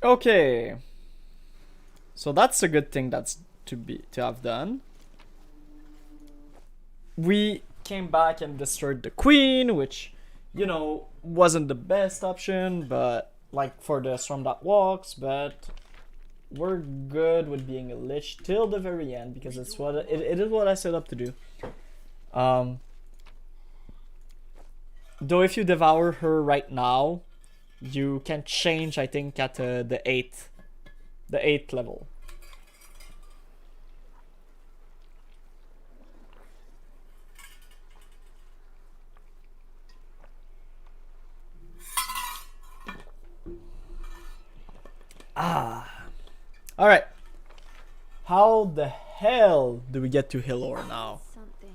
Okay. So that's a good thing that's to have done. We came back and destroyed the queen, which, you know, wasn't the best option, but like for the storm that walks, but we're good with being a lich till the very end because it is what I set up to do. Um, though if you devour her right now, you can change. I think at the eighth level. Ah, all right. How the hell do we get to Hillor now? Something.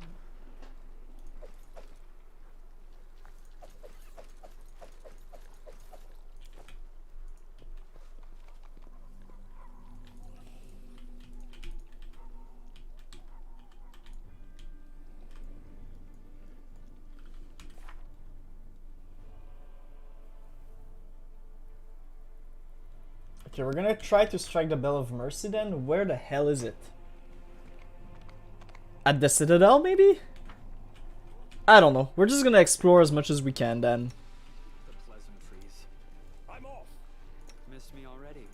Okay, we're gonna try to strike the Bell of Mercy then. Where the hell is it? At the Citadel, maybe? I don't know. We're just gonna explore as much as we can then. The pleasantries. I'm off. Missed me already.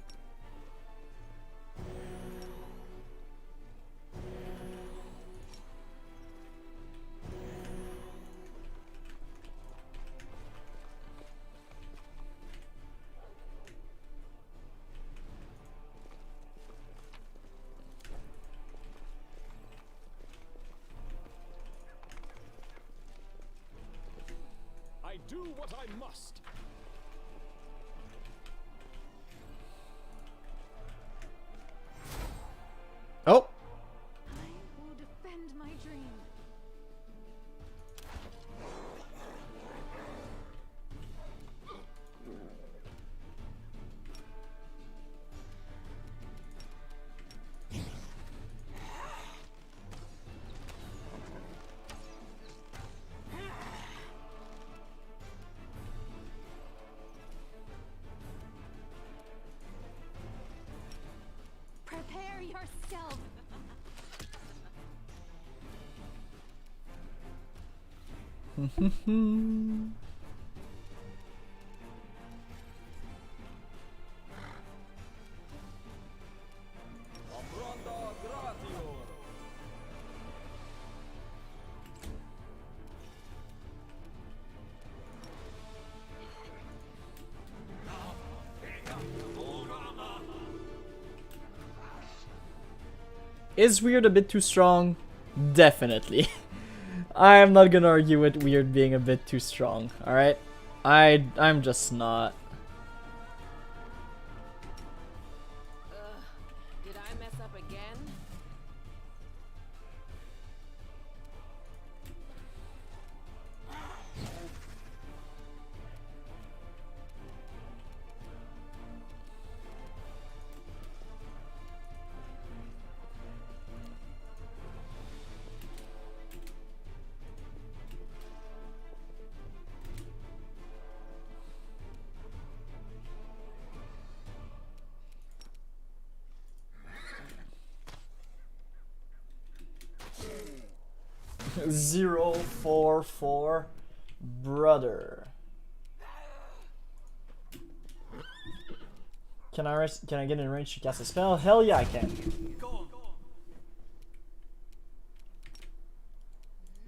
I do what I must. Oh! I will defend my dream. Prepare yourself. Is Weird a bit too strong? Definitely. I'm not gonna argue with Weird being a bit too strong, alright? I'm just not. Did I mess up again? Zero, 4, 4, brother. Can I get in range to cast a spell? Hell yeah, I can.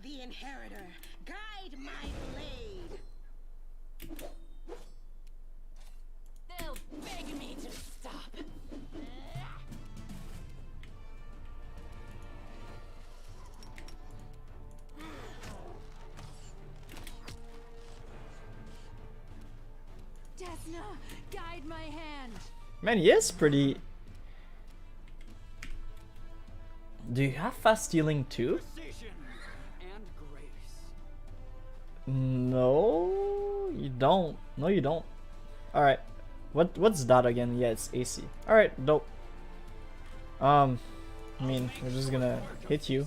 The Inheritor, guide my blade. They'll beg me to stop. Desna, guide my hand. Man, he is pretty. Do you have fast healing too? Precision and grace. No, you don't. No, you don't. All right. What's that again? Yeah, it's AC. All right, dope. I mean, we're just gonna hit you.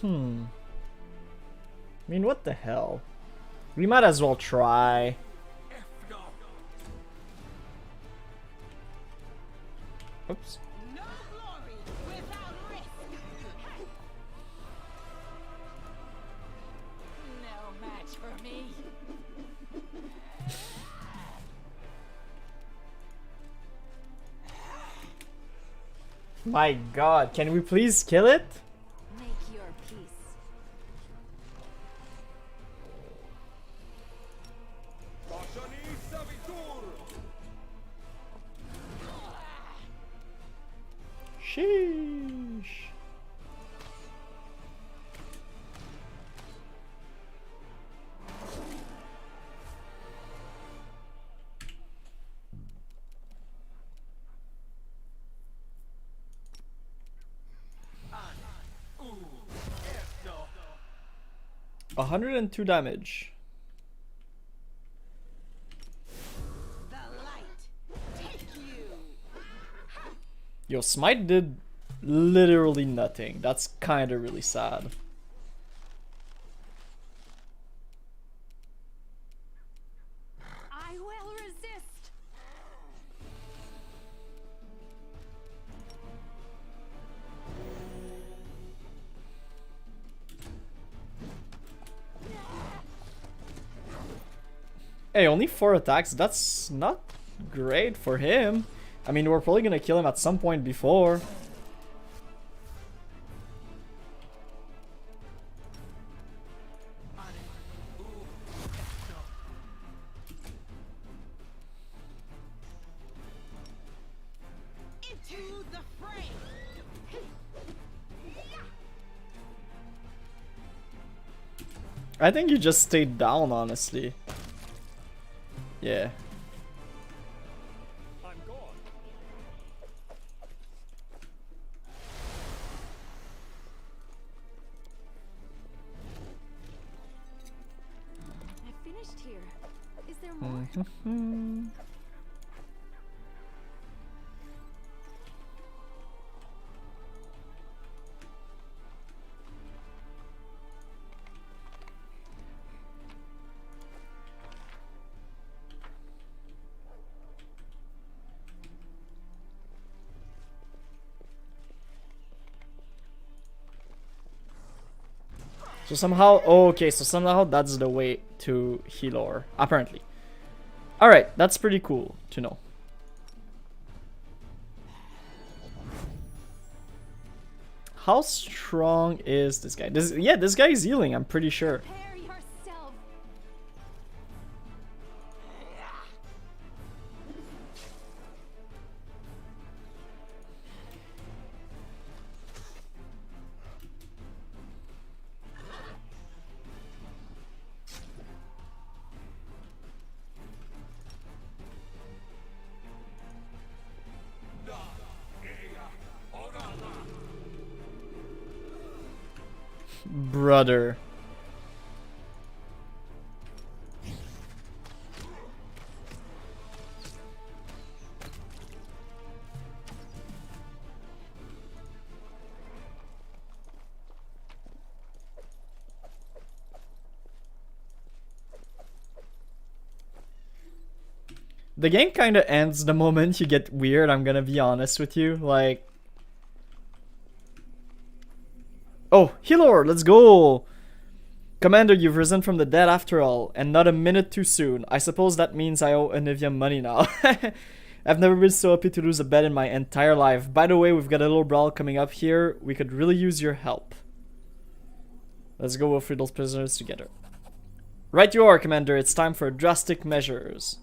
I mean, what the hell? We might as well try. Oops. No glory without risk. No match for me. My god, can we please kill it? Make your peace. Sheesh. A 102 damage. The light. Take you. Yo, Smite did literally nothing. That's kinda really sad. I will resist. Hey, only 4 attacks. That's not great for him. I mean, we're probably gonna kill him at some point before. Into the fray. I think you just stayed down, honestly. Yeah. I'm gone. I finished here. Is there more? So somehow, oh, okay, so somehow that's the way to Healor, apparently. Alright, that's pretty cool to know. How strong is this guy? Yeah, this guy is healing, I'm pretty sure. Prepare yourself. Brother. The game kind of ends the moment you get weird, I'm gonna be honest with you. Like... Oh, Healor, let's go! Commander, you've risen from the dead after all, and not a minute too soon. I suppose that means I owe Anivia money now. I've never been so happy to lose a bet in my entire life. By the way, we've got a little brawl coming up here. We could really use your help. Let's go with those prisoners together. Right you are, Commander. It's time for drastic measures.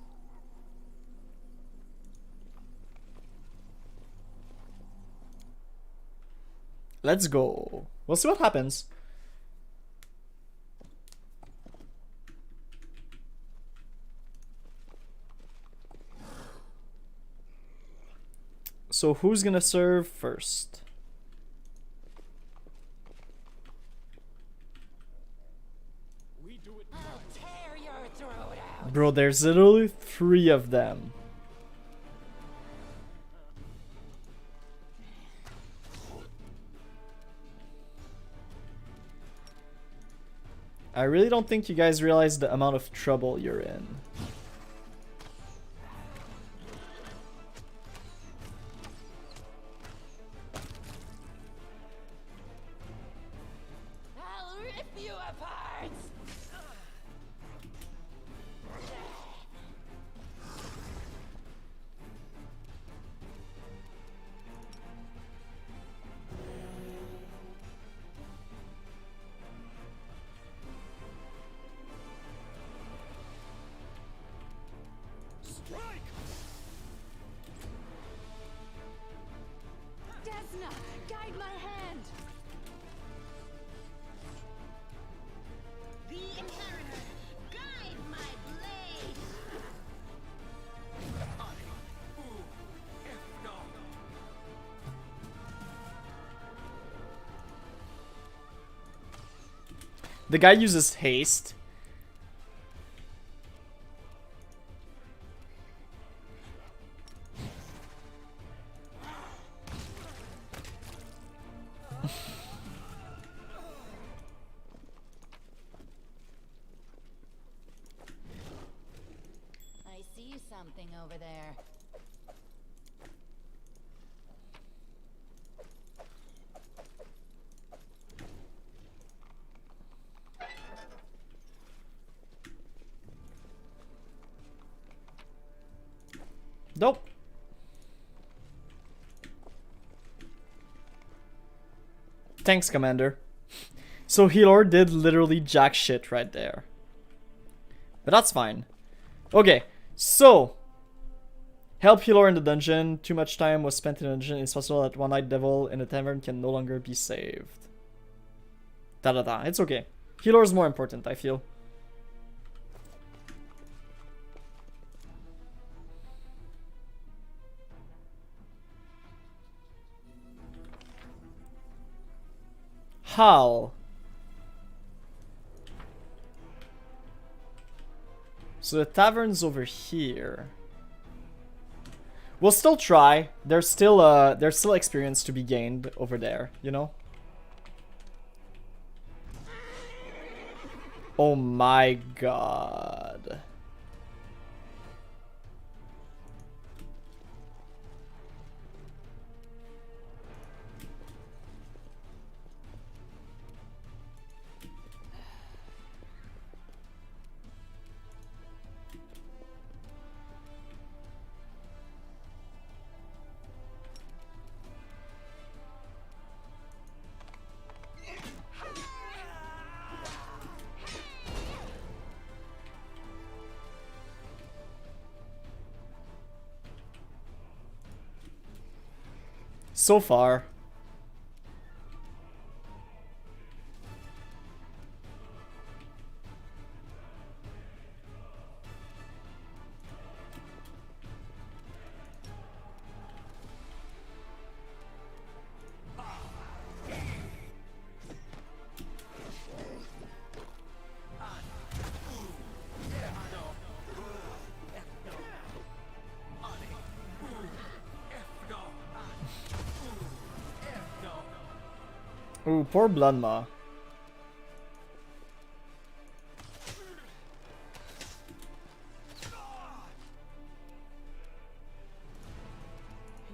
Let's go. We'll see what happens. So who's gonna serve first? I'll tear your throat out. Bro, there's literally 3 of them. I really don't think you guys realize the amount of trouble you're in. I'll rip you apart. Strike! Desna, guide my hand. The inheritor, guide my blade. The guy uses haste. I see something over there. Nope. Thanks, Commander. So Healer did literally jack shit right there. But that's fine. Okay, so help Healer in the dungeon. Too much time was spent in the dungeon. It's possible that one-eyed devil in the tavern can no longer be saved. Da-da-da. It's okay. Healer is more important, I feel. How? So the tavern's over here. We'll still try. There's still experience to be gained over there, you know? Oh my god. So far. Ooh, poor Bloodmaw.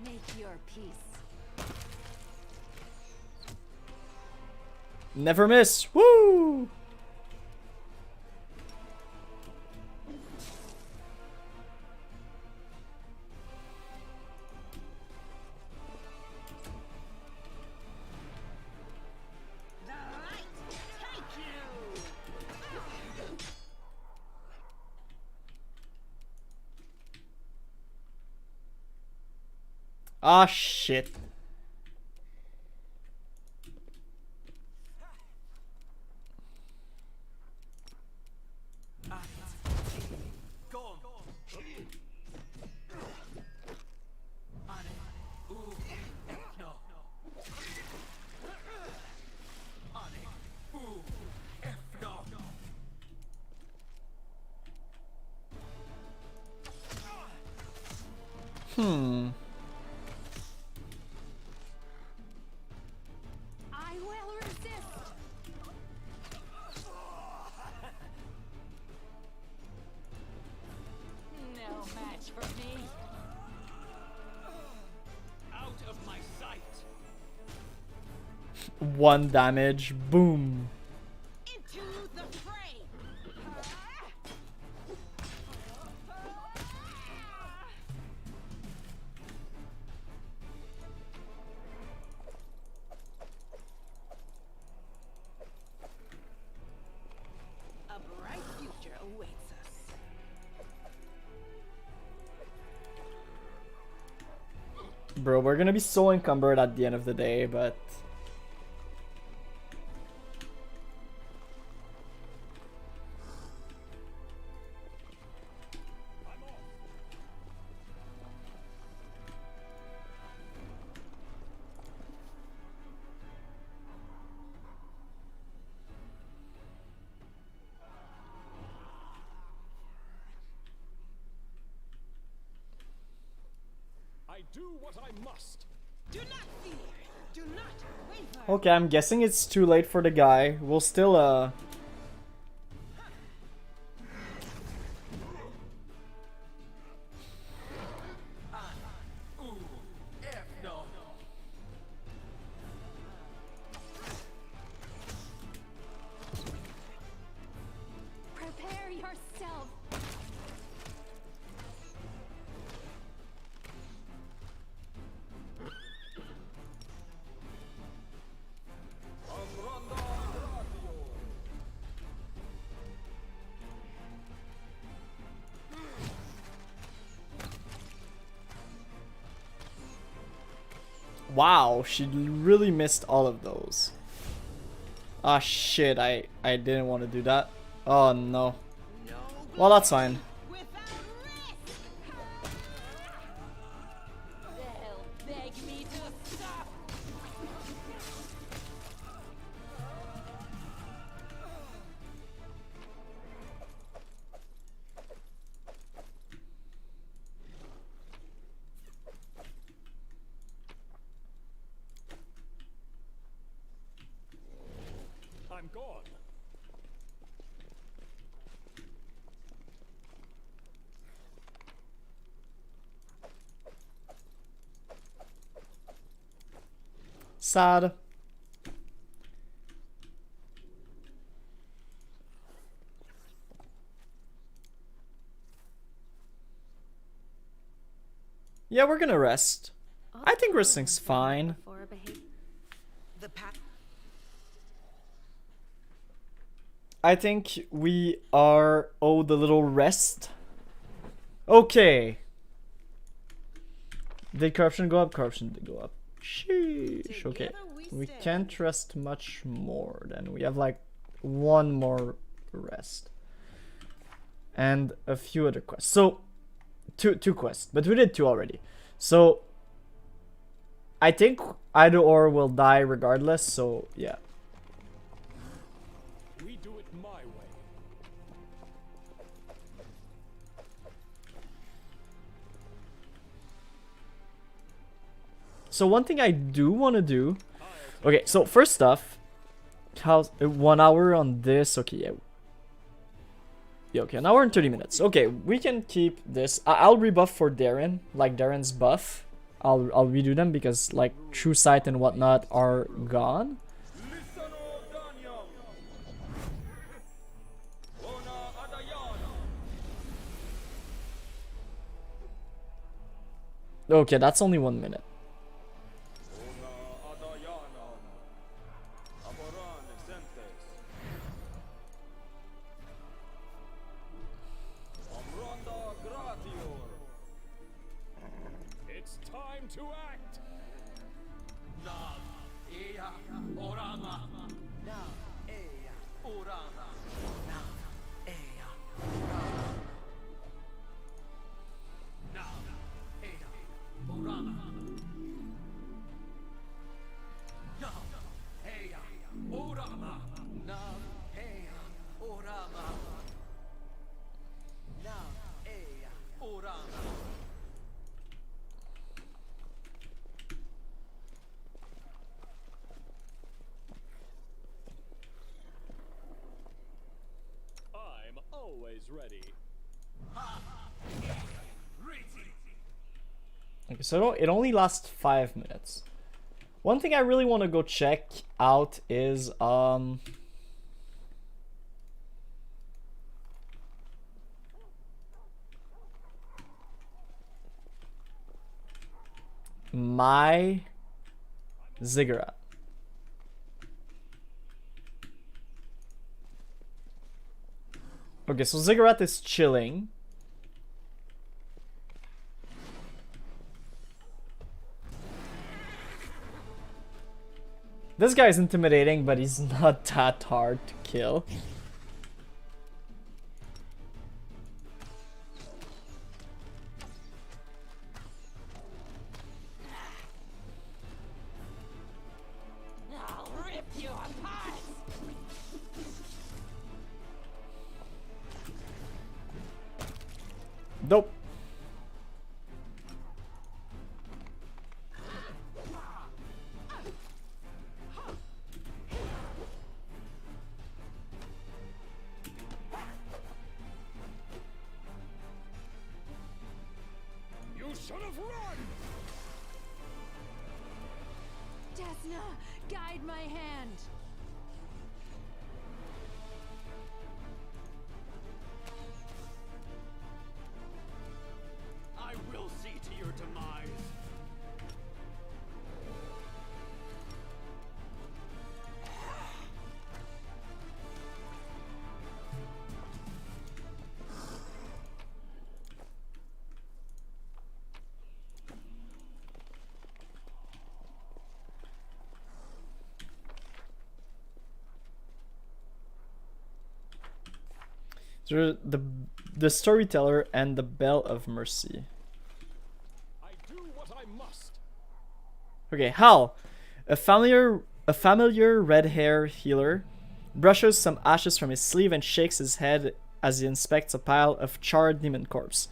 Make your peace. Never miss. Woo! The light, take you. Ah, shit. Go on. No. Hmm. I will resist. 1 damage. Boom. Into the fray. A bright future awaits us. Bro, we're gonna be so encumbered at the end of the day, but... I do what I must. Do not fear. Do not waver. Okay, I'm guessing it's too late for the guy. We'll still, Prepare yourself. Wow, she really missed all of those. Ah shit, I didn't want to do that. Oh no. Well, that's fine. Without risk. They'll beg me to stop. I'm gone. Sad. Yeah, we're gonna rest. I think resting's fine. The path. I think we are owed a little rest. Okay. Did corruption go up? Corruption did go up. Sheesh. Okay. We can't rest much more then. We have like 1 more rest. And a few other quests. So, two quests. But we did 2 already. So, I think either or will die regardless. So, yeah. We do it my way. So one thing I do want to do. Okay, so first stuff, how's 1 hour on this? Okay, yeah. Yeah, okay, 1 hour and 30 minutes. Okay, we can keep this. I'll rebuff for Darren, like Darren's buff. I'll redo them because like True Sight and whatnot are gone. Okay, that's only 1 minute. It's time to act. I'm always ready. Okay, so it only lasts 5 minutes. One thing I really want to go check out is my ziggurat. Okay, so ziggurat is chilling. This guy is intimidating, but he's not that hard to kill. I'll rip you apart! Nope. You should have run! Desna, guide my hand. I will see to your demise. So the storyteller and the bell of mercy. I do what I must. Okay, Hal, a familiar red hair healer, brushes some ashes from his sleeve and shakes his head as he inspects a pile of charred demon corpse.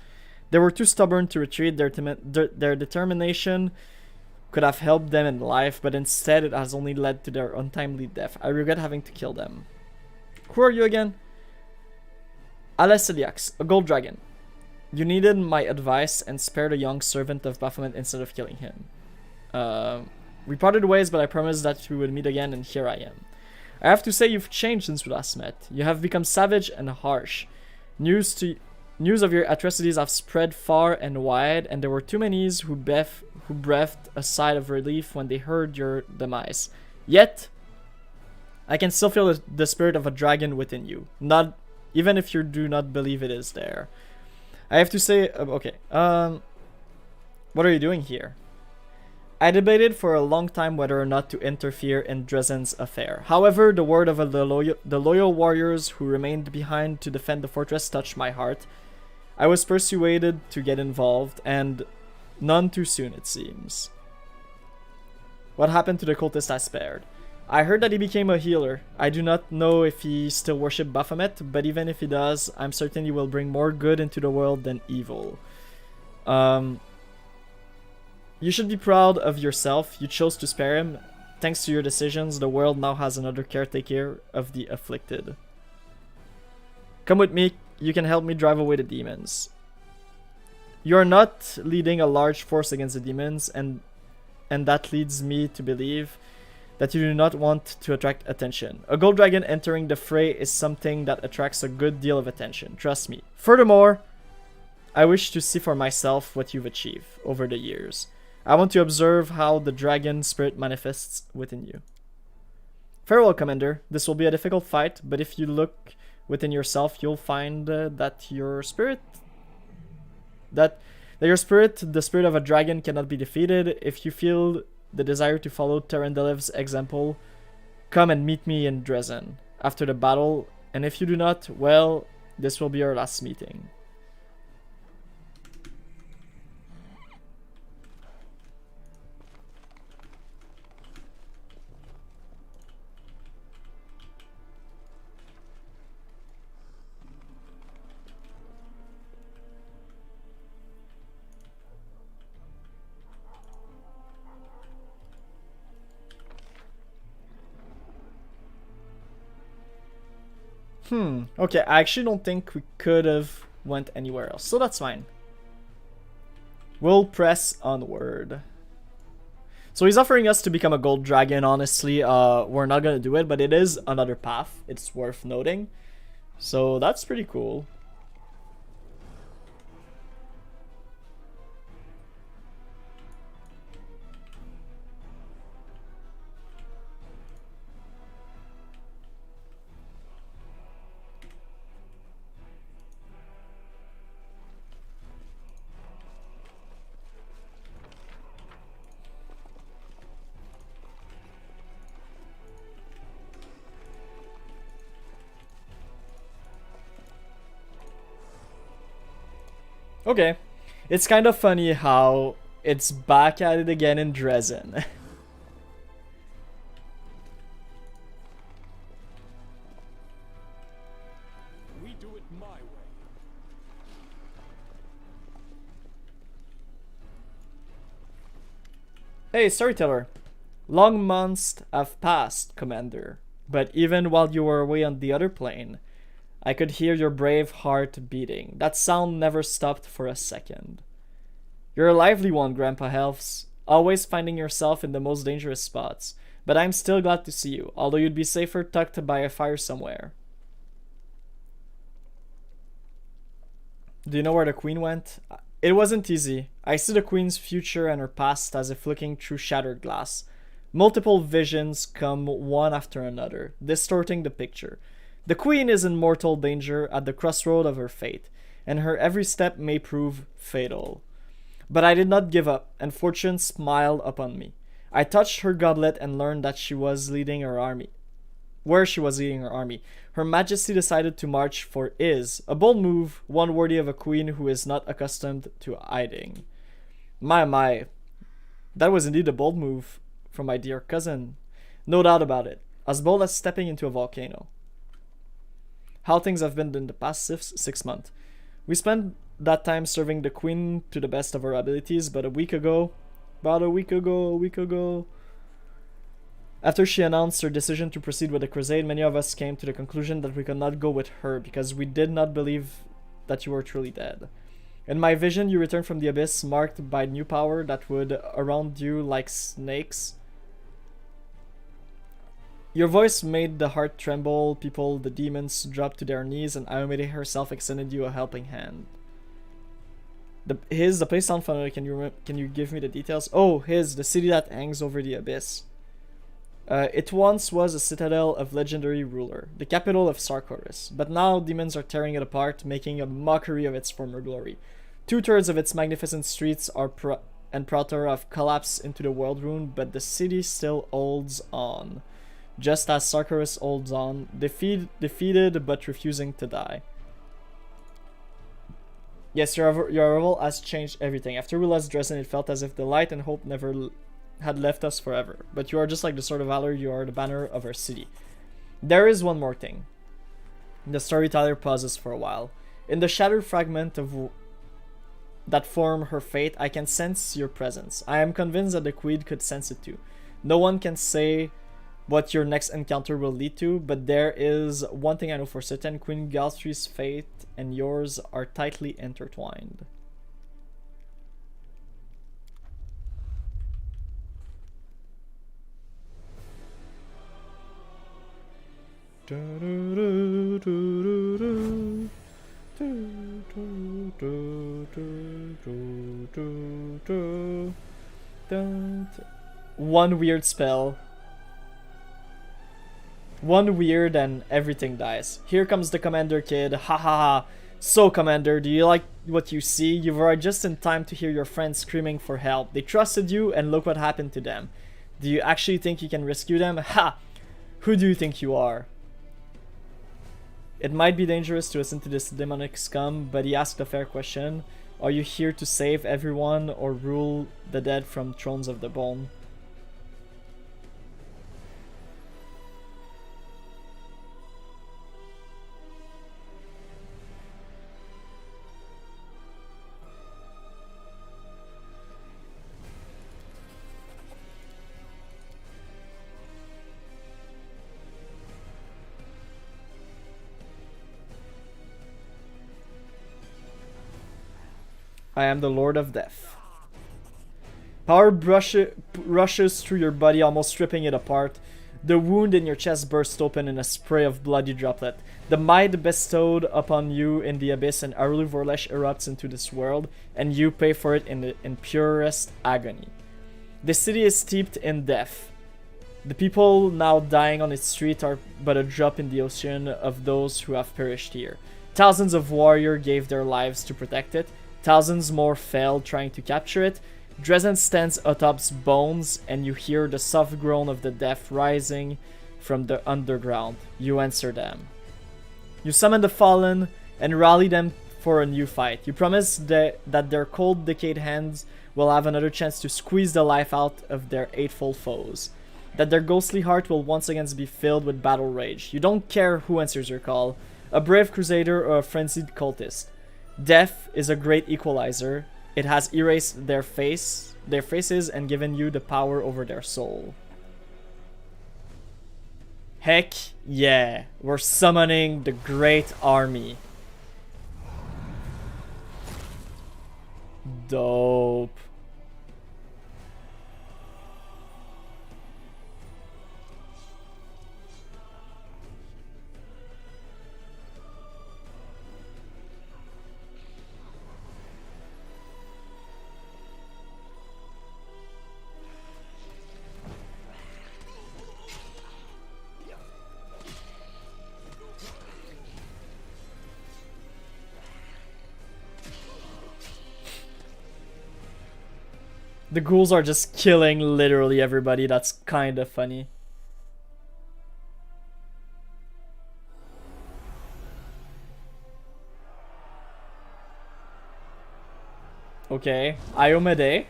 They were too stubborn to retreat. Their determination could have helped them in life, but instead it has only led to their untimely death. I regret having to kill them. Who are you again? Alessiliax, a gold dragon. You needed my advice and spared a young servant of Baphomet instead of killing him. We parted ways, but I promised that we would meet again, and here I am. I have to say you've changed since we last met. You have become savage and harsh. News of your atrocities have spread far and wide, and there were too many who breathed a sigh of relief when they heard your demise. Yet, I can still feel the spirit of a dragon within you. Even if you do not believe it is there. I have to say, okay, what are you doing here? I debated for a long time whether or not to interfere in Dresden's affair. However, the word of the loyal warriors who remained behind to defend the fortress touched my heart. I was persuaded to get involved, and none too soon, it seems. What happened to the cultist I spared? I heard that he became a healer. I do not know if he still worships Baphomet, but even if he does, I'm certain he will bring more good into the world than evil. You should be proud of yourself. You chose to spare him. Thanks to your decisions, the world now has another caretaker of the afflicted. Come with me. You can help me drive away the demons. You are not leading a large force against the demons, and that leads me to believe that you do not want to attract attention. A gold dragon entering the fray is something that attracts a good deal of attention, trust me. Furthermore, I wish to see for myself what you've achieved over the years. I want to observe how the dragon spirit manifests within you. Farewell, Commander. This will be a difficult fight, but if you look within yourself, you'll find that your spirit, the spirit of a dragon, cannot be defeated. If you feel the desire to follow Terendelev's example, come and meet me in Dresden after the battle, and if you do not, well, this will be our last meeting. Okay, I actually don't think we could have went anywhere else, so that's fine. We'll press onward. So he's offering us to become a gold dragon. Honestly, we're not gonna do it, but it is another path. It's worth noting. So that's pretty cool. Okay. It's kind of funny how it's back at it again in Dresden. We do it my way. Hey, storyteller. Long months have passed, Commander. But even while you were away on the other plane, I could hear your brave heart beating. That sound never stopped for a second. You're a lively one, Grandpa Helves, always finding yourself in the most dangerous spots. But I'm still glad to see you, although you'd be safer tucked by a fire somewhere. Do you know where the Queen went? It wasn't easy. I see the Queen's future and her past as if looking through shattered glass. Multiple visions come one after another, distorting the picture. The Queen is in mortal danger at the crossroad of her fate, and her every step may prove fatal. But I did not give up, and fortune smiled upon me. I touched her goblet and learned that she was leading her army. Where she was leading her army. Her Majesty decided to march for Is, a bold move, one worthy of a queen who is not accustomed to hiding. My, that was indeed a bold move from my dear cousin. No doubt about it, as bold as stepping into a volcano. How things have been in the past 6 months. We spent that time serving the Queen to the best of our abilities, but a week ago, after she announced her decision to proceed with the crusade, many of us came to the conclusion that we could not go with her because we did not believe that you were truly dead. In my vision, you returned from the abyss, marked by new power that would around you like snakes. Your voice made the heart tremble, people, the demons dropped to their knees, and Ayomide herself extended you a helping hand. The place sound familiar. Can you give me the details? Oh, the city that hangs over the abyss. It once was a citadel of legendary ruler, the capital of Sarkoris, but now demons are tearing it apart, making a mockery of its former glory. 2/3 of its magnificent streets are Praetor have collapsed into the world ruin, but the city still holds on. Just as Sarkoris holds on, defeated but refusing to die. Yes, your arrival has changed everything. After we lost Dresden, it felt as if the light and hope never had left us forever. But you are just like the sword of valor, you are the banner of our city. There is one more thing. The storyteller pauses for a while. In the shattered fragment of that form her fate, I can sense your presence. I am convinced that the Queen could sense it too. No one can say what your next encounter will lead to, but there is one thing I know for certain. Queen Galstrie's fate and yours are tightly intertwined. One weird spell. One weird and everything dies. Here comes the commander, kid. Ha ha ha. So, commander, do you like what you see? You were just in time to hear your friends screaming for help. They trusted you, and look what happened to them. Do you actually think you can rescue them? Ha! Who do you think you are? It might be dangerous to listen to this demonic scum, but he asked a fair question. Are you here to save everyone or rule the dead from thrones of the bone? I am the Lord of Death. Power rushes through your body, almost stripping it apart. The wound in your chest bursts open in a spray of bloody droplet. The might bestowed upon you in the abyss and Arulu Vorlesh erupts into this world, and you pay for it in purest agony. The city is steeped in death. The people now dying on its street are but a drop in the ocean of those who have perished here. Thousands of warriors gave their lives to protect it. Thousands more failed trying to capture it. Dresden stands atop bones, and you hear the soft groan of the dead rising from the underground. You answer them. You summon the fallen and rally them for a new fight. You promise that their cold, decayed hands will have another chance to squeeze the life out of their hateful foes. That their ghostly heart will once again be filled with battle rage. You don't care who answers your call, a brave crusader or a frenzied cultist. Death is a great equalizer. It has erased their faces and given you the power over their soul. Heck yeah, we're summoning the great army. Dope. The ghouls are just killing literally everybody. That's kind of funny. Okay, Iomede.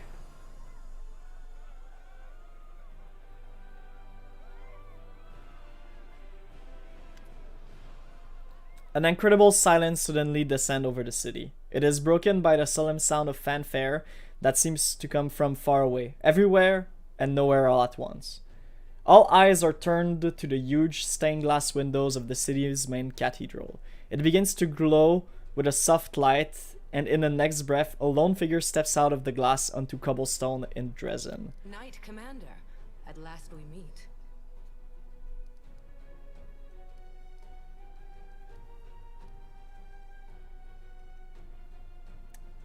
An incredible silence suddenly descends over the city. It is broken by the solemn sound of fanfare that seems to come from far away, everywhere and nowhere all at once. All eyes are turned to the huge stained glass windows of the city's main cathedral. It begins to glow with a soft light, and in the next breath, a lone figure steps out of the glass onto cobblestone in Dresden. Knight Commander, at last we meet.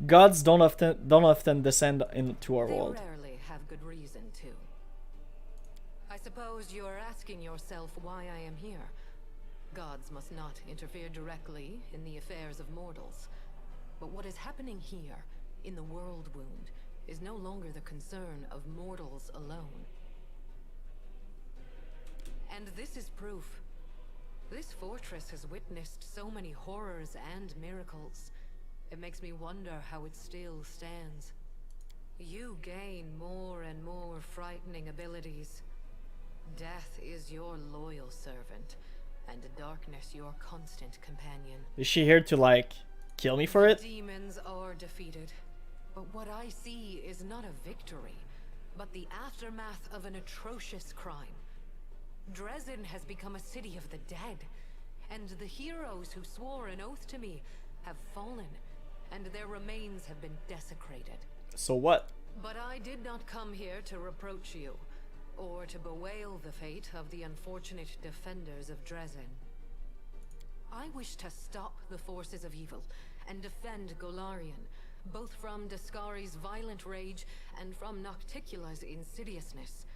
Gods don't often descend into our world. They rarely have good reason to. I suppose you are asking yourself why I am here. Gods must not interfere directly in the affairs of mortals. But what is happening here, in the world wound, is no longer the concern of mortals alone. And this is proof. This fortress has witnessed so many horrors and miracles. It makes me wonder how it still stands. You gain more and more frightening abilities. Death is your loyal servant, and darkness your constant companion. Is she here to, like, kill me for it? Demons are defeated, but what I see is not a victory, but the aftermath of an atrocious crime. Dresden has become a city of the dead, and the heroes who swore an oath to me have fallen, and their remains have been desecrated. So what? But I did not come here to reproach you, or to bewail the fate of the unfortunate defenders of Dresden. I wish to stop the forces of evil and defend Golarion, both from Daskari's violent rage and from Nocticula's insidiousness.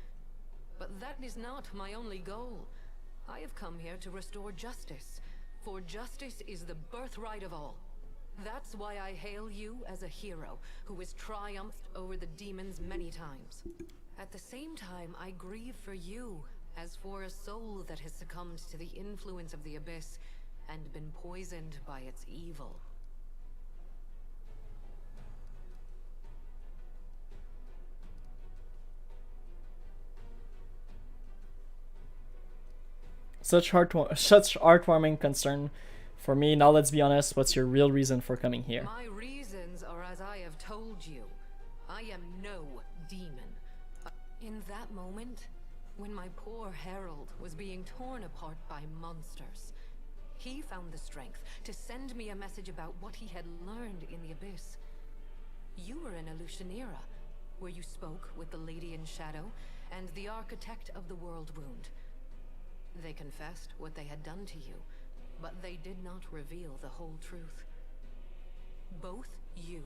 But that is not my only goal. I have come here to restore justice, for justice is the birthright of all. That's why I hail you as a hero who has triumphed over the demons many times. At the same time, I grieve for you, as for a soul that has succumbed to the influence of the Abyss and been poisoned by its evil. Such heartwarming concern for me. Now let's be honest, what's your real reason for coming here? My reasons are as I have told you. I am no demon. In that moment, when my poor herald was being torn apart by monsters, he found the strength to send me a message about what he had learned in the Abyss. You were an Illusionera, where you spoke with the Lady in Shadow and the Architect of the World Wound. They confessed what they had done to you, but they did not reveal the whole truth. Both you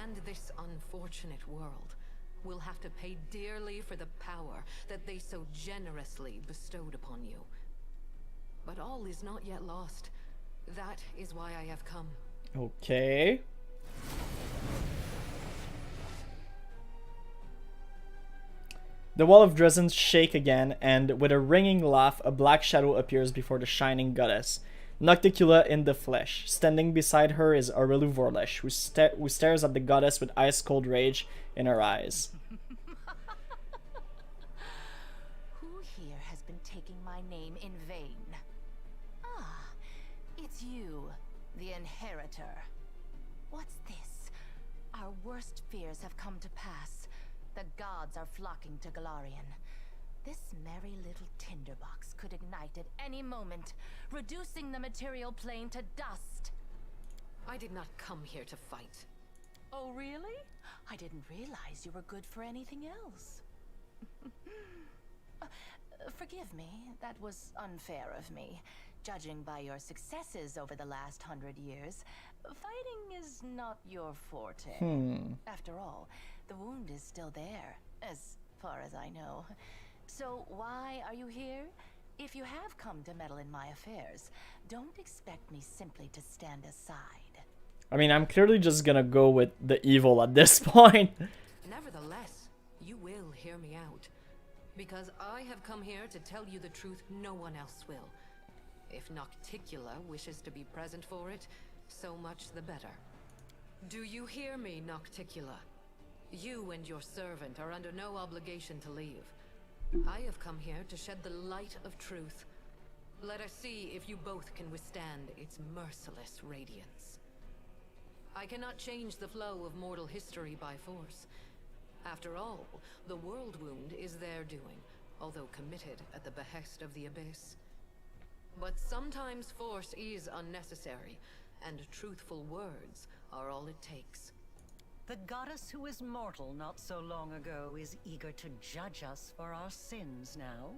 and this unfortunate world will have to pay dearly for the power that they so generously bestowed upon you. But all is not yet lost. That is why I have come. Okay. The wall of Dresden shake again, and with a ringing laugh, a black shadow appears before the shining goddess, Nocticula in the flesh. Standing beside her is Aurelu Vorlesh, who stares at the goddess with ice-cold rage in her eyes. Who here has been taking my name in vain? Ah, it's you, the Inheritor. What's this? Our worst fears have come to pass. The gods are flocking to Galarian. This merry little tinderbox could ignite at any moment, reducing the material plane to dust. I did not come here to fight. Oh, really? I didn't realize you were good for anything else. Forgive me, that was unfair of me. Judging by your successes over the last 100 years, fighting is not your forte. After all, the wound is still there, as far as I know. So why are you here? If you have come to meddle in my affairs, don't expect me simply to stand aside. I mean, I'm clearly just gonna go with the evil at this point. Nevertheless, you will hear me out. Because I have come here to tell you the truth no one else will. If Nocticula wishes to be present for it, so much the better. Do you hear me, Nocticula? You and your servant are under no obligation to leave. I have come here to shed the light of truth. Let us see if you both can withstand its merciless radiance. I cannot change the flow of mortal history by force. After all, the world wound is their doing, although committed at the behest of the Abyss. But sometimes force is unnecessary, and truthful words are all it takes. The goddess who was mortal not so long ago is eager to judge us for our sins now.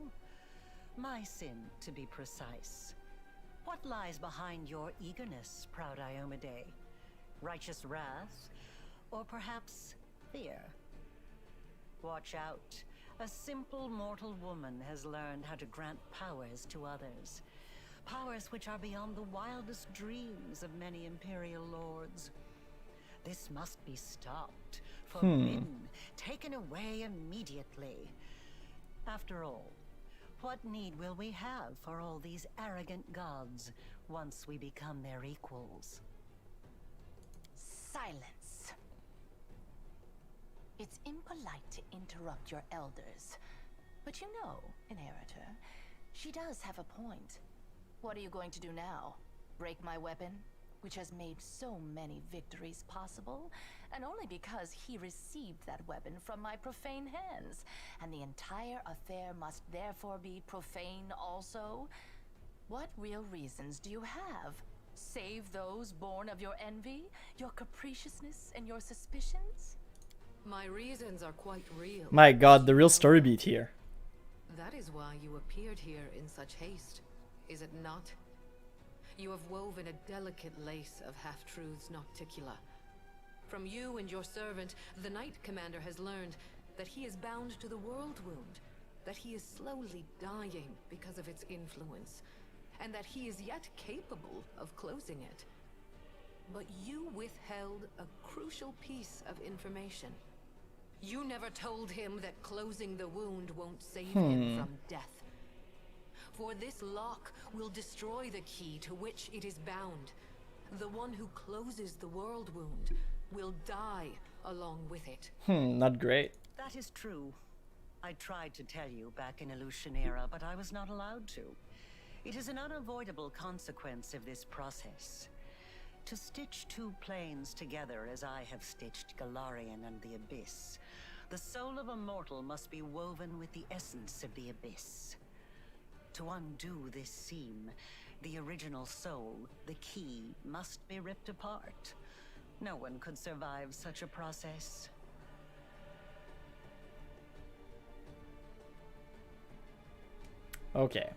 My sin, to be precise. What lies behind your eagerness, proud Iomade? Righteous wrath? Or perhaps fear? Watch out. A simple mortal woman has learned how to grant powers to others. Powers which are beyond the wildest dreams of many Imperial lords. This must be stopped, forbidden, taken away immediately. After all, what need will we have for all these arrogant gods once we become their equals? Silence. It's impolite to interrupt your elders. But you know, Inheritor, she does have a point. What are you going to do now? Break my weapon, which has made so many victories possible, and only because he received that weapon from my profane hands, and the entire affair must therefore be profane also? What real reasons do you have? Save those born of your envy, your capriciousness, and your suspicions? My reasons are quite real. My god, the real story beat here. That is why you appeared here in such haste, is it not? You have woven a delicate lace of half-truths, Nocticula. From you and your servant, the Knight Commander has learned that he is bound to the world wound, that he is slowly dying because of its influence, and that he is yet capable of closing it. But you withheld a crucial piece of information. You never told him that closing the wound won't save him from death. For this lock will destroy the key to which it is bound. The one who closes the world wound will die along with it. Not great. That is true. I tried to tell you back in Illusionera, but I was not allowed to. It is an unavoidable consequence of this process. To stitch two planes together as I have stitched Galarian and the Abyss, the soul of a mortal must be woven with the essence of the Abyss. To undo this seam, the original soul, the key, must be ripped apart. No one could survive such a process. Okay.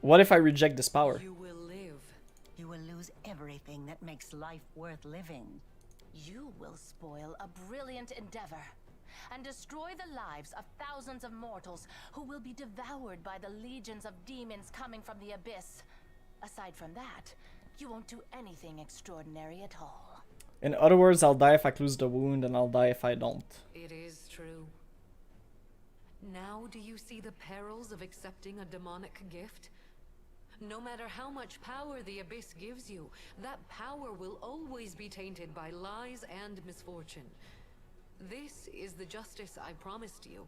What if I reject this power? You will live. You will lose everything that makes life worth living. You will spoil a brilliant endeavor and destroy the lives of thousands of mortals who will be devoured by the legions of demons coming from the abyss. Aside from that, you won't do anything extraordinary at all. In other words, I'll die if I lose the wound, and I'll die if I don't. It is true. Now do you see the perils of accepting a demonic gift? No matter how much power the Abyss gives you, that power will always be tainted by lies and misfortune. This is the justice I promised you.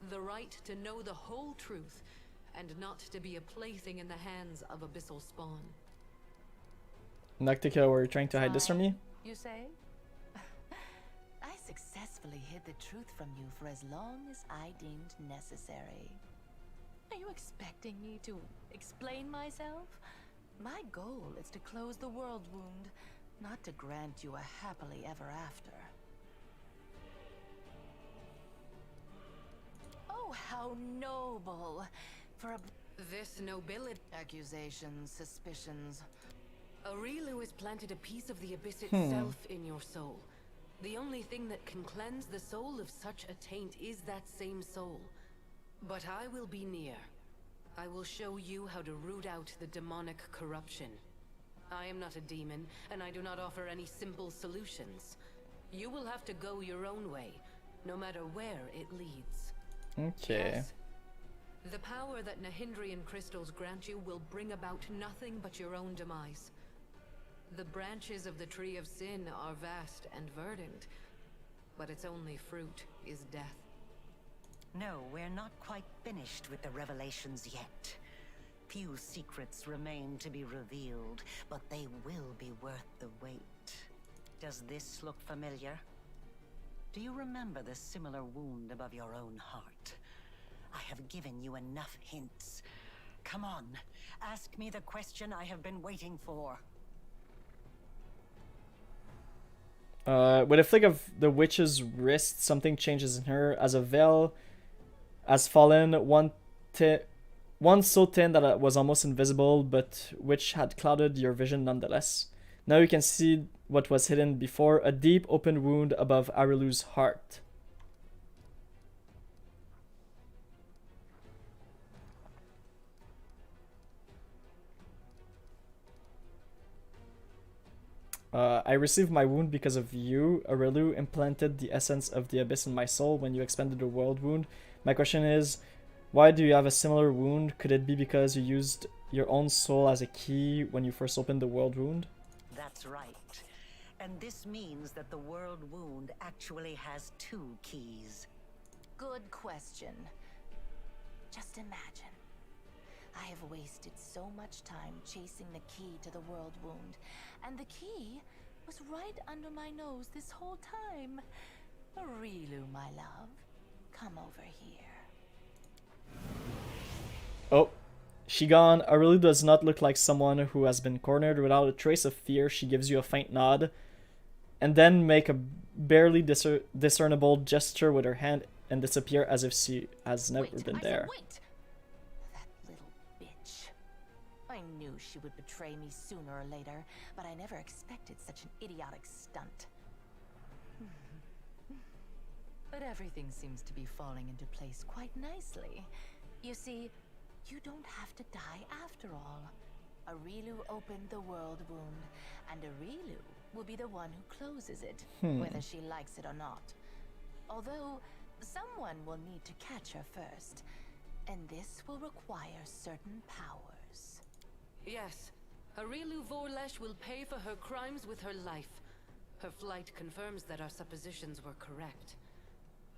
The right to know the whole truth, and not to be a plaything in the hands of abyssal spawn. Noctica, were you trying to hide this from me? You say? I successfully hid the truth from you for as long as I deemed necessary. Are you expecting me to explain myself? My goal is to close the world wound, not to grant you a happily ever after. Oh, how noble! For a This nobility. accusations, suspicions. Aurilu has planted a piece of the Abyss itself in your soul. The only thing that can cleanse the soul of such a taint is that same soul. But I will be near. I will show you how to root out the demonic corruption. I am not a demon, and I do not offer any simple solutions. You will have to go your own way, no matter where it leads. Okay. Yes. The power that Nahindrian crystals grant you will bring about nothing but your own demise. The branches of the Tree of Sin are vast and verdant, but its only fruit is death. No, we're not quite finished with the revelations yet. Few secrets remain to be revealed, but they will be worth the wait. Does this look familiar? Do you remember the similar wound above your own heart? I have given you enough hints. Come on, ask me the question I have been waiting for. With a flick of the witch's wrist, something changes in her. As a veil has fallen, one so thin that it was almost invisible, but which had clouded your vision nonetheless. Now you can see what was hidden before, a deep open wound above Arilu's heart. I received my wound because of you. Aurelu implanted the essence of the abyss in my soul when you expanded the world wound. My question is, why do you have a similar wound? Could it be because you used your own soul as a key when you first opened the world wound? That's right. And this means that the world wound actually has 2 keys. Good question. Just imagine. I have wasted so much time chasing the key to the world wound, and the key was right under my nose this whole time. Aurilu, my love, come over here. Oh, she gone. Aurelu does not look like someone who has been cornered. Without a trace of fear, she gives you a faint nod, and then make a barely discernible gesture with her hand and disappear as if she has never been there. Wait! That little bitch. I knew she would betray me sooner or later, but I never expected such an idiotic stunt. But everything seems to be falling into place quite nicely. You see, you don't have to die after all. Aurilu opened the world wound, and Aurilu will be the one who closes it, whether she likes it or not. Although, someone will need to catch her first, and this will require certain powers. Yes, Aurilu Vorlesh will pay for her crimes with her life. Her flight confirms that our suppositions were correct.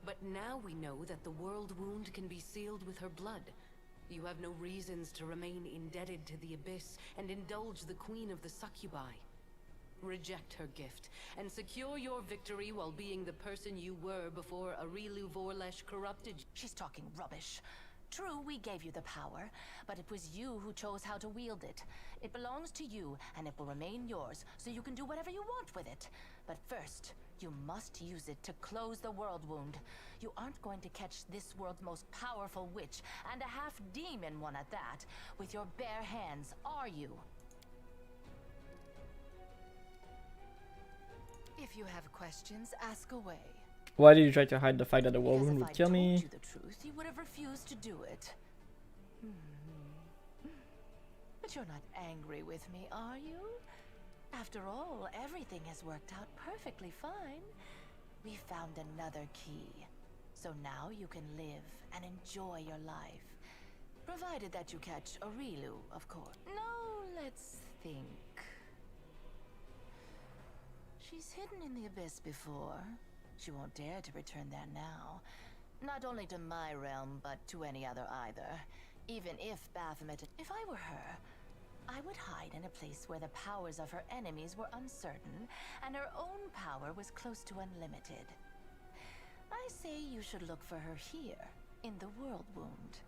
But now we know that the world wound can be sealed with her blood. You have no reasons to remain indebted to the Abyss and indulge the Queen of the Succubi. Reject her gift, and secure your victory while being the person you were before Aurilu Vorlesh corrupted you. She's talking rubbish. True, we gave you the power, but it was you who chose how to wield it. It belongs to you, and it will remain yours, so you can do whatever you want with it. But first, You must use it to close the world wound. You aren't going to catch this world's most powerful witch, and a half-demon one at that, with your bare hands, are you? If you have questions, ask away. Why did you try to hide the fact that the Because whirlwind if would I kill told me? you the truth, you would have refused to do it. But you're not angry with me, are you? After all, everything has worked out perfectly fine. We found another key. So now you can live and enjoy your life. Provided that you catch Aurilu, of course. No, let's think. She's hidden in the abyss before. She won't dare to return there now. Not only to my realm, but to any other either. Even if Baphomet... If I were her, I would hide in a place where the powers of her enemies were uncertain, and her own power was close to unlimited. I say you should look for her here, in the world wound.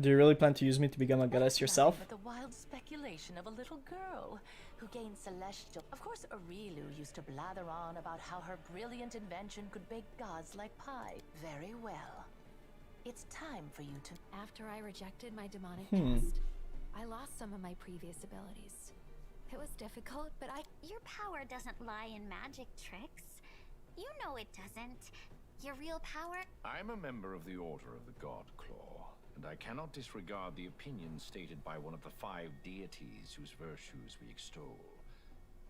Do you really plan to use me to become a goddess yourself? But the wild speculation of a little girl who gained celestial... Of course, Aurilu used to blather on about how her brilliant invention could bake gods like pie. Very well. It's time for you to... After I rejected my demonic past, I lost some of my previous abilities. It was difficult, but Your power doesn't lie in magic tricks. You know it doesn't. Your real power... I'm a member of the Order of the God Claw, and I cannot disregard the opinions stated by one of the 5 deities whose virtues we extol.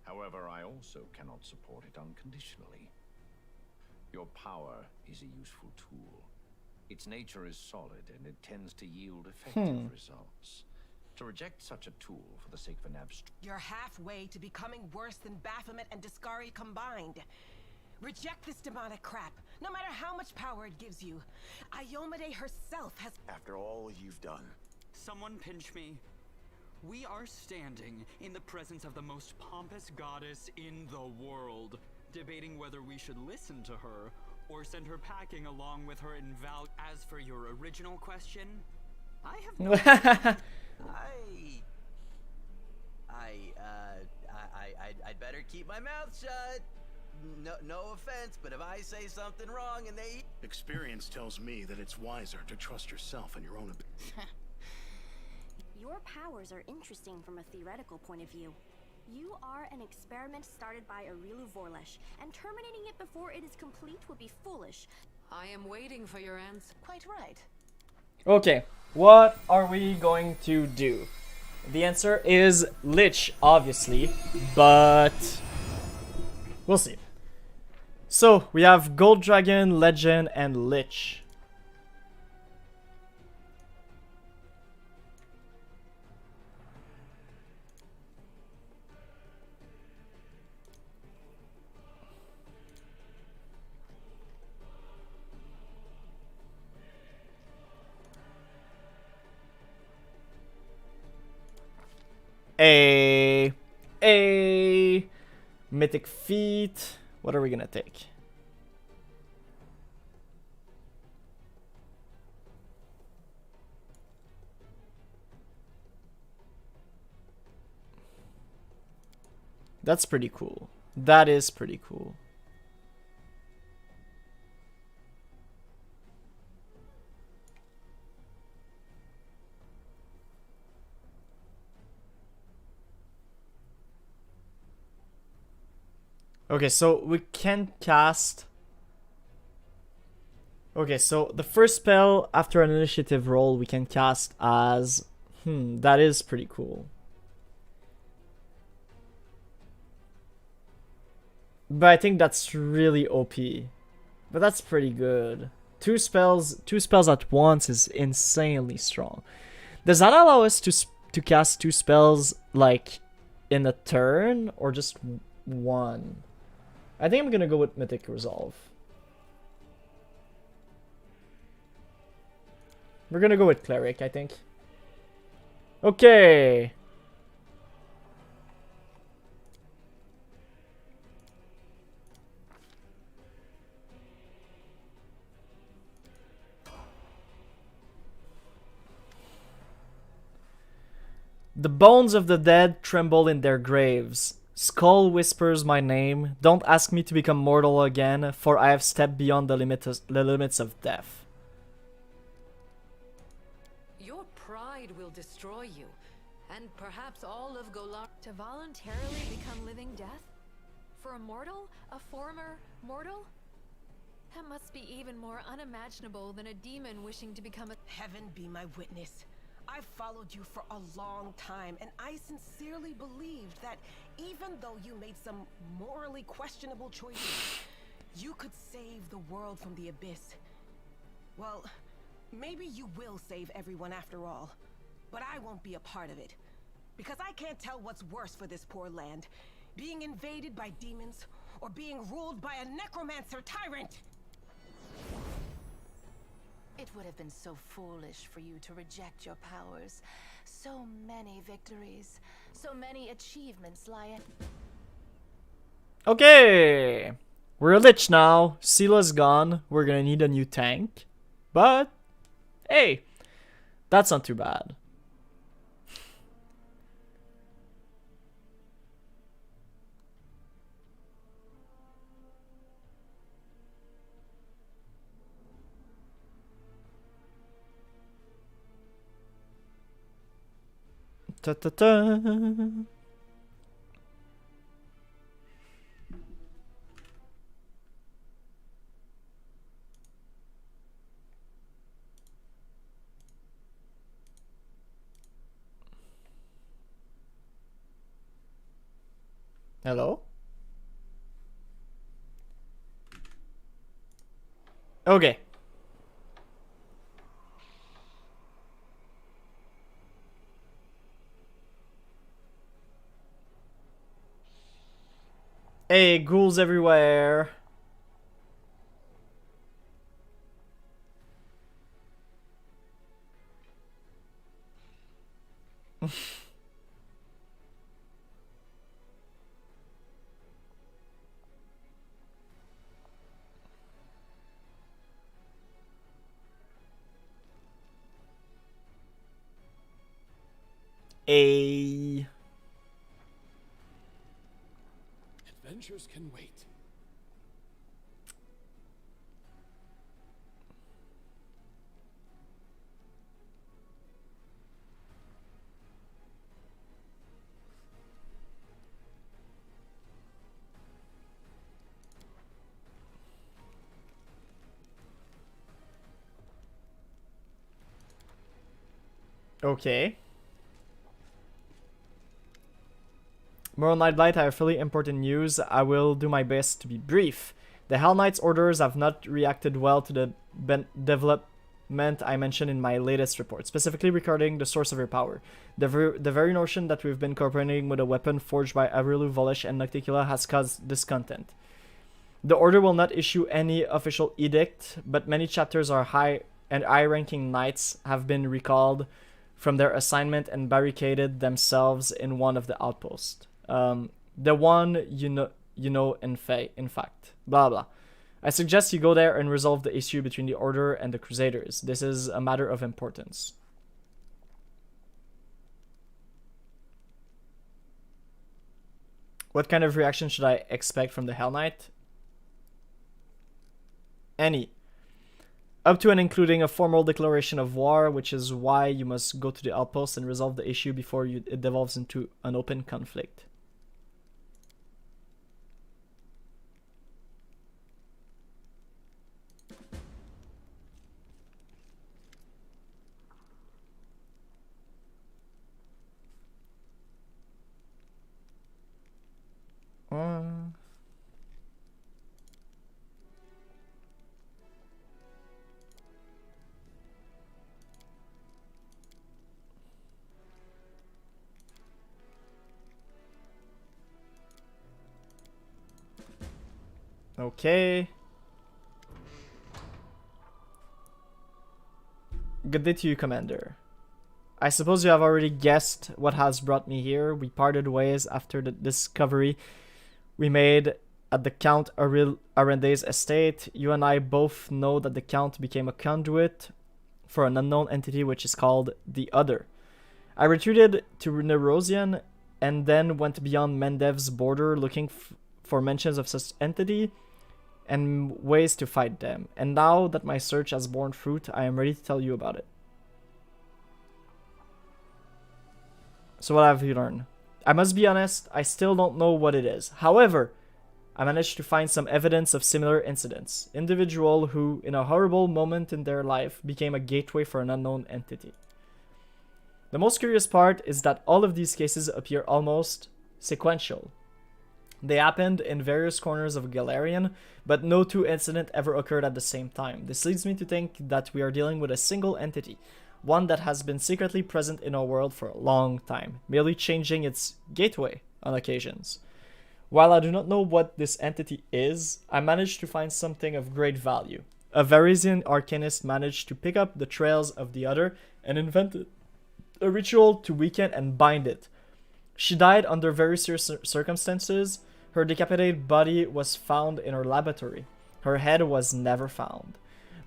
However, I also cannot support it unconditionally. Your power is a useful tool. Its nature is solid, and it tends to yield effective results. To reject such a tool for the sake of an abstract... You're halfway to becoming worse than Baphomet and Discari combined. Reject this demonic crap, no matter how much power it gives you. Iomade herself has... After all you've done. Someone pinch me. We are standing in the presence of the most pompous goddess in the world, debating whether we should listen to her or send her packing along with her inval... As for your original question, I have no... I'd better keep my mouth shut. No offense, but if I say something wrong and they... Experience tells me that it's wiser to trust yourself and your own ability. Your powers are interesting from a theoretical point of view. You are an experiment started by Aurilu Vorlesh, and terminating it before it is complete would be foolish. I am waiting for your answer. Quite right. Okay, what are we going to do? The answer is Lich, obviously, but we'll see. So, we have Gold Dragon, Legend, and Lich. A mythic feat. What are we gonna take? That's pretty cool. That is pretty cool. Okay, so we can cast... Okay, so the first spell after an initiative roll we can cast as... that is pretty cool. But I think that's really OP. But that's pretty good. Two spells at once is insanely strong. Does that allow us to cast 2 spells like in a turn or just 1? I think I'm gonna go with Mythic Resolve. We're gonna go with Cleric, I think. Okay. The bones of the dead tremble in their graves. Skull whispers my name. Don't ask me to become mortal again, for I have stepped beyond the limits of death. Your pride will destroy you, and perhaps all of Golar. To voluntarily become living death? For a mortal? A former mortal? That must be even more unimaginable than a demon wishing to become a— Heaven be my witness. I've followed you for a long time, and I sincerely believed that even though you made some morally questionable choices, you could save the world from the abyss. Well, maybe you will save everyone after all, but I won't be a part of it. Because I can't tell what's worse for this poor land, being invaded by demons or being ruled by a necromancer tyrant! It would have been so foolish for you to reject your powers. So many victories, so many achievements lie in. Okay, we're a Lich now. Sila's gone. We're gonna need a new tank. But, hey, that's not too bad. Ta-ta-ta. Hello? Okay. Hey, ghouls everywhere. A Adventures can wait. Okay. Morrow Nightlight, I have really important news. I will do my best to be brief. The Hell Knight's orders have not reacted well to the development I mentioned in my latest report, specifically regarding the source of your power. The very notion that we've been cooperating with a weapon forged by Avrilu, Volish, and Nocticula has caused discontent. The order will not issue any official edict, but many chapters are high-ranking knights have been recalled from their assignment and barricaded themselves in one of the outposts. The one you know in fact. Blah blah. I suggest you go there and resolve the issue between the Order and the Crusaders. This is a matter of importance. What kind of reaction should I expect from the Hell Knight? Any. Up to and including a formal declaration of war, which is why you must go to the outpost and resolve the issue before it devolves into an open conflict. Okay. Good day to you, Commander. I suppose you have already guessed what has brought me here. We parted ways after the discovery we made at the Count Arende's estate. You and I both know that the Count became a conduit for an unknown entity which is called the Other. I retreated to Nerosian and then went beyond Mendev's border looking for mentions of such entity and ways to fight them. And now that my search has borne fruit, I am ready to tell you about it. So what have you learned? I must be honest, I still don't know what it is. However, I managed to find some evidence of similar incidents. Individual who, in a horrible moment in their life, became a gateway for an unknown entity. The most curious part is that all of these cases appear almost sequential. They happened in various corners of Galarian, but no two incidents ever occurred at the same time. This leads me to think that we are dealing with a single entity, one that has been secretly present in our world for a long time, merely changing its gateway on occasions. While I do not know what this entity is, I managed to find something of great value. A Varisian arcanist managed to pick up the trails of the other and invented a ritual to weaken and bind it. She died under very serious circumstances. Her decapitated body was found in her laboratory. Her head was never found.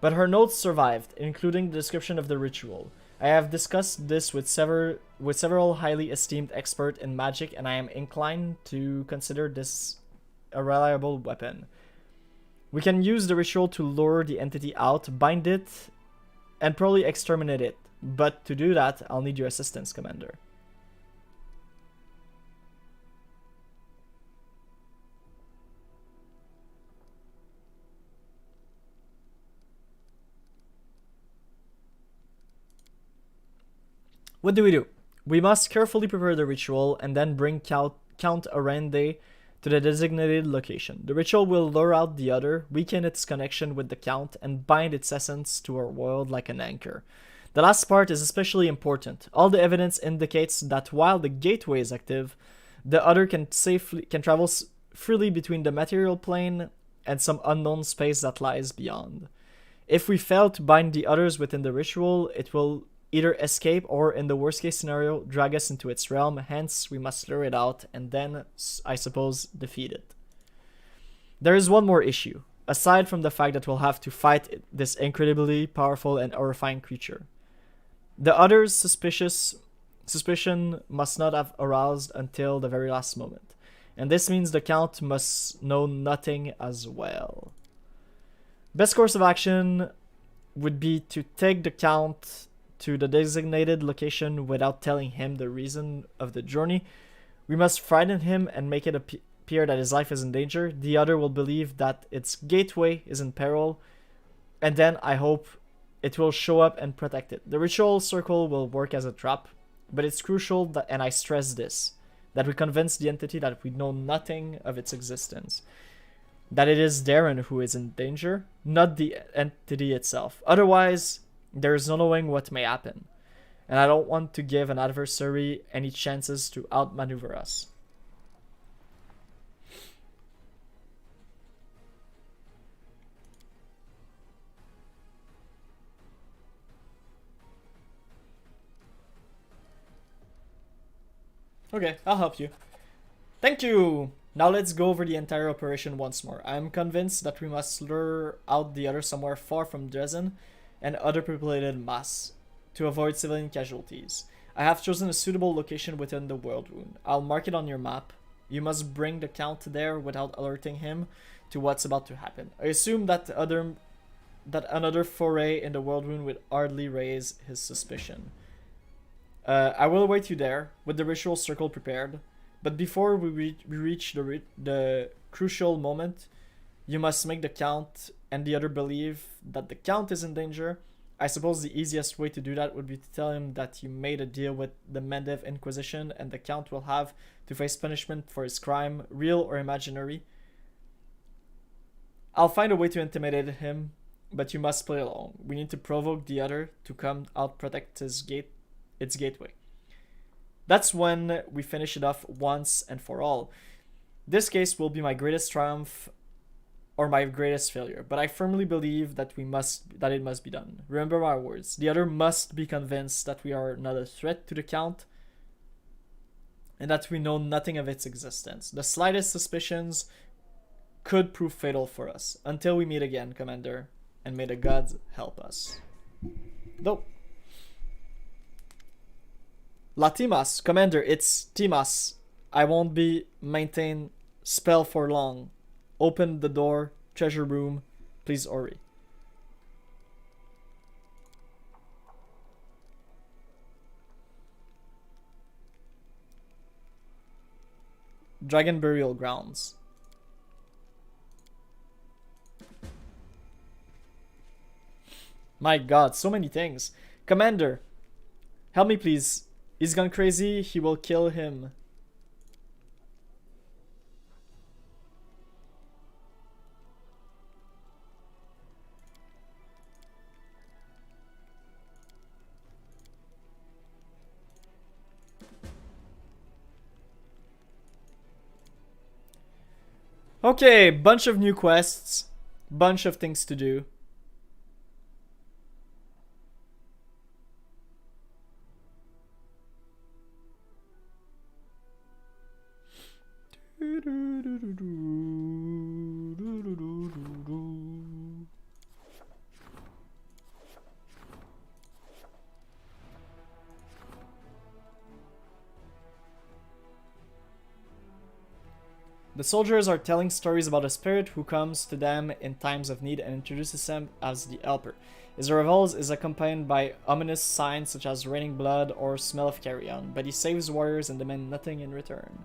But her notes survived, including the description of the ritual. I have discussed this with several highly esteemed experts in magic, and I am inclined to consider this a reliable weapon. We can use the ritual to lure the entity out, bind it, and probably exterminate it. But to do that, I'll need your assistance, Commander. What do? We must carefully prepare the ritual and then bring Count Arende to the designated location. The ritual will lure out the other, weaken its connection with the Count, and bind its essence to our world like an anchor. The last part is especially important. All the evidence indicates that while the gateway is active, the other can travel freely between the material plane and some unknown space that lies beyond. If we fail to bind the others within the ritual, it will either escape or, in the worst case scenario, drag us into its realm. Hence, we must lure it out and then, I suppose, defeat it. There is one more issue, aside from the fact that we'll have to fight this incredibly powerful and horrifying creature. The other's suspicion must not have aroused until the very last moment, and this means the Count must know nothing as well. Best course of action would be to take the Count to the designated location without telling him the reason of the journey. We must frighten him and make it appear that his life is in danger. The other will believe that its gateway is in peril, and then I hope it will show up and protect it. The ritual circle will work as a trap, but it's crucial that, and I stress this, that we convince the entity that we know nothing of its existence. That it is Darren who is in danger, not the entity itself. Otherwise, there is no knowing what may happen, and I don't want to give an adversary any chances to outmaneuver us. Okay, I'll help you. Thank you! Now let's go over the entire operation once more. I am convinced that we must lure out the other somewhere far from Dresden and other populated mass to avoid civilian casualties. I have chosen a suitable location within the world wound. I'll mark it on your map. You must bring the Count there without alerting him to what's about to happen. I assume that another foray in the world wound would hardly raise his suspicion. I will await you there with the ritual circle prepared, but before we reach the crucial moment, you must make the Count and the other believe that the Count is in danger. I suppose the easiest way to do that would be to tell him that you made a deal with the Mendev Inquisition and the Count will have to face punishment for his crime, real or imaginary. I'll find a way to intimidate him, but you must play along. We need to provoke the other to come out protect its gateway. That's when we finish it off once and for all. This case will be my greatest triumph or my greatest failure, but I firmly believe that it must be done. Remember my words. The other must be convinced that we are not a threat to the Count and that we know nothing of its existence. The slightest suspicions could prove fatal for us. Until we meet again, Commander, and may the gods help us. Though. La Timas, Commander, it's Timas. I won't be maintained spell for long. Open the door, treasure room, please, Ori. Dragon Burial Grounds. My god, so many things. Commander, help me please. He's gone crazy, he will kill him. Okay, bunch of new quests, bunch of things to do. The soldiers are telling stories about a spirit who comes to them in times of need and introduces them as the helper. His arrival is accompanied by ominous signs such as raining blood or smell of carrion, but he saves warriors and demands nothing in return.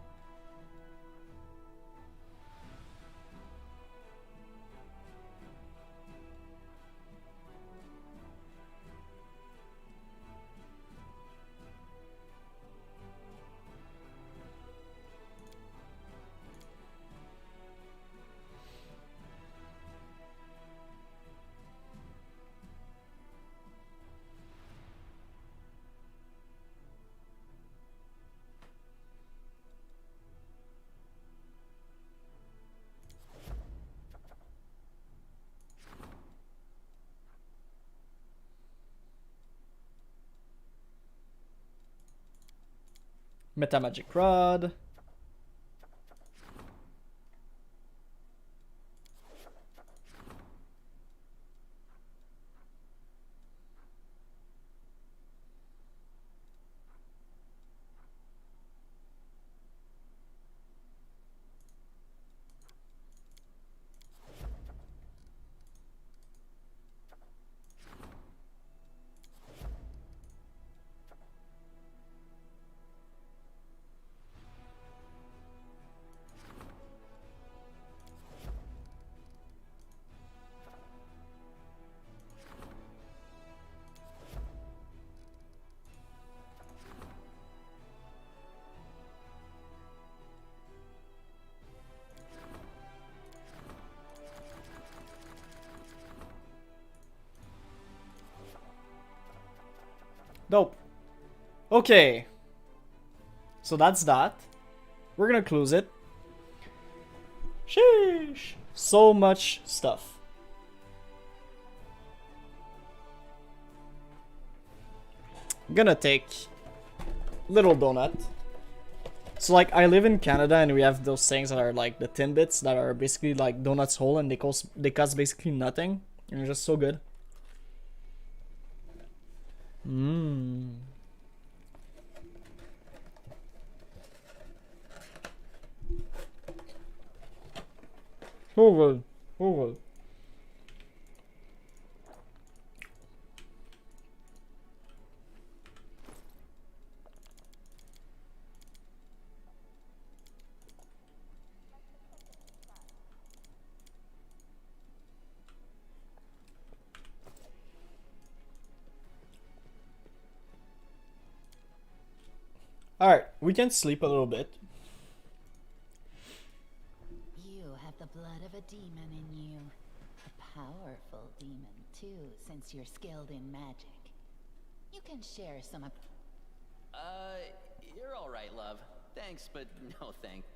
Metamagic Rod. Dope. Okay. So that's that. We're gonna close it. Sheesh. So much stuff. I'm gonna take little donut. So like I live in Canada and we have those things that are like the Timbits that are basically like donuts whole and they cost basically nothing and they're just so good. Mmm. So good. So good. Alright, we can sleep a little bit. You have the blood of a demon in you. A powerful demon, too, since you're skilled in magic. You can share some of... You're alright, love. Thanks, but no thanks.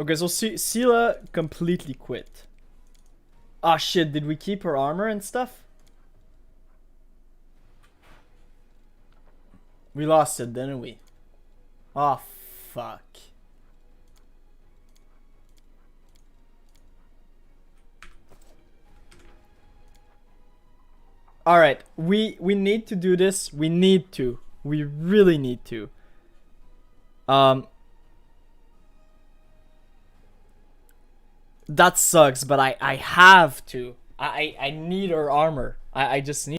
Okay, so Sela completely quit. Ah shit, did we keep her armor and stuff? We lost it, didn't we? Oh, fuck. All right, we need to do this. We need to. We really need to. That sucks, but I have to. I need her armor. I just need